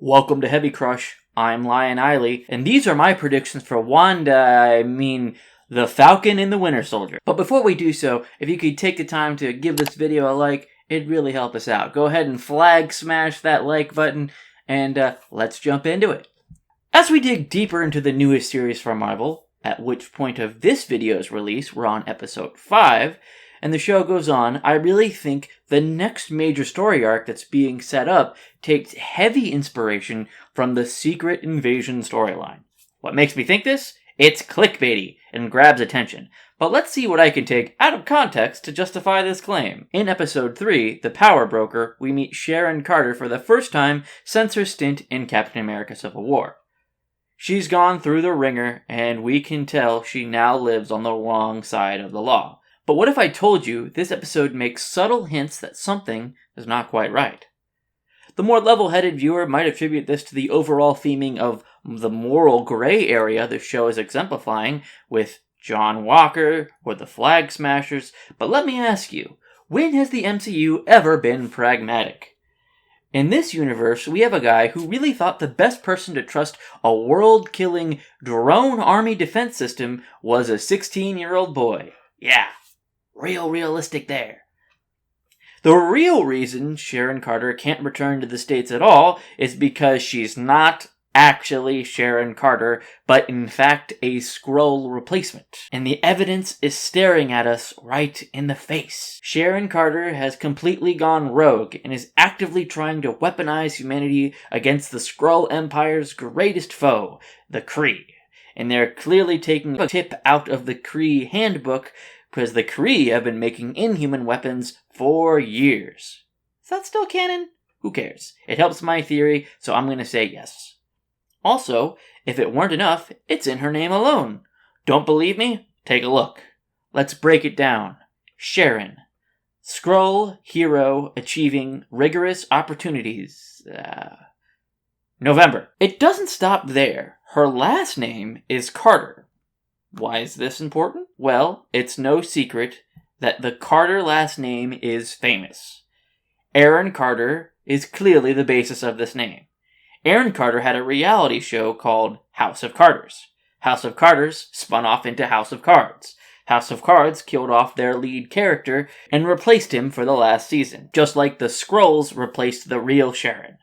Welcome to Heavy Crush. I'm Lion Eiley, and these are my predictions for the Falcon and the Winter Soldier. But before we do so, if you could take the time to give this video a like, it'd really help us out. Go ahead and flag smash that like button, and let's jump into it. As we dig deeper into the newest series from Marvel, at which point of this video's release we're on episode 5, and the show goes on, I really think the next major story arc that's being set up takes heavy inspiration from the Secret Invasion storyline. What makes me think this? It's clickbaity and grabs attention. But let's see what I can take out of context to justify this claim. In episode 3, The Power Broker, we meet Sharon Carter for the first time since her stint in Captain America Civil War. She's gone through the ringer, and we can tell she now lives on the wrong side of the law. But what if I told you this episode makes subtle hints that something is not quite right? The more level-headed viewer might attribute this to the overall theming of the moral gray area the show is exemplifying with John Walker or the Flag Smashers, but let me ask you, when has the MCU ever been pragmatic? In this universe, we have a guy who really thought the best person to trust a world-killing drone army defense system was a 16-year-old boy. Yeah. Realistic there. The real reason Sharon Carter can't return to the States at all is because she's not actually Sharon Carter, but in fact a Skrull replacement. And the evidence is staring at us right in the face. Sharon Carter has completely gone rogue and is actively trying to weaponize humanity against the Skrull Empire's greatest foe, the Kree. And they're clearly taking a tip out of the Kree handbook, because the Kree have been making inhuman weapons for years. Is that still canon? Who cares? It helps my theory, so I'm going to say yes. Also, if it weren't enough, it's in her name alone. Don't believe me? Take a look. Let's break it down. Sharon. Skrull, hero, achieving rigorous opportunities. November. It doesn't stop there. Her last name is Carter. Why is this important? Well, it's no secret that the Carter last name is famous. Aaron Carter is clearly the basis of this name. Aaron Carter had a reality show called House of Carters. House of Carters spun off into House of Cards. House of Cards killed off their lead character and replaced him for the last season, just like the Skrulls replaced the real Sharon.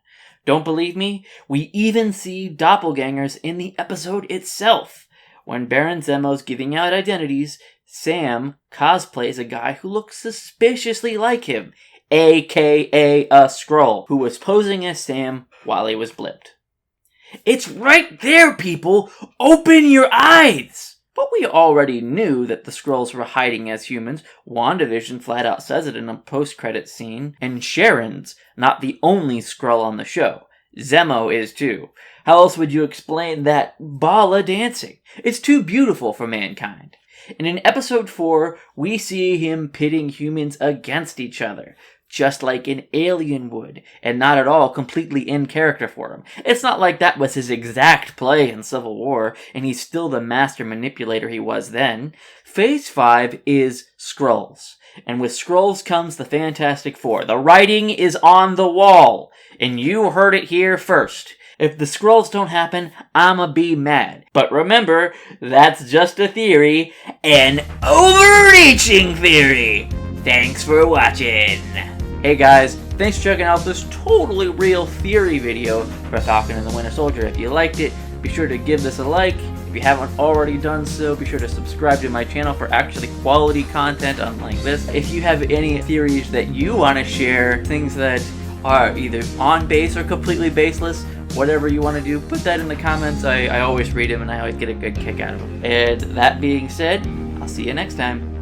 Don't believe me? We even see doppelgangers in the episode itself. When Baron Zemo's giving out identities, Sam cosplays a guy who looks suspiciously like him, aka a Skrull, who was posing as Sam while he was blipped. It's right there, people! Open your eyes! But we already knew that the Skrulls were hiding as humans. WandaVision flat out says it in a post-credits scene, and Sharon's not the only Skrull on the show. Zemo is too. How else would you explain that balla dancing? It's too beautiful for mankind. And in episode 4, we see him pitting humans against each other, just like an alien would, and not at all completely in character for him. It's not like that was his exact play in Civil War, and he's still the master manipulator he was then. Phase 5 is Skrulls. And with Skrulls comes the Fantastic Four. The writing is on the wall, and you heard it here first. If the Skrulls don't happen, I'ma be mad. But remember, that's just a theory, an overreaching theory. Thanks for watching. Hey guys, thanks for checking out this totally real theory video for Falcon and the Winter Soldier. If you liked it, be sure to give this a like. If you haven't already done so, be sure to subscribe to my channel for actually quality content unlike this. If you have any theories that you want to share, things that are either on base or completely baseless, whatever you want to do, put that in the comments. I always read them and I always get a good kick out of them. And that being said, I'll see you next time.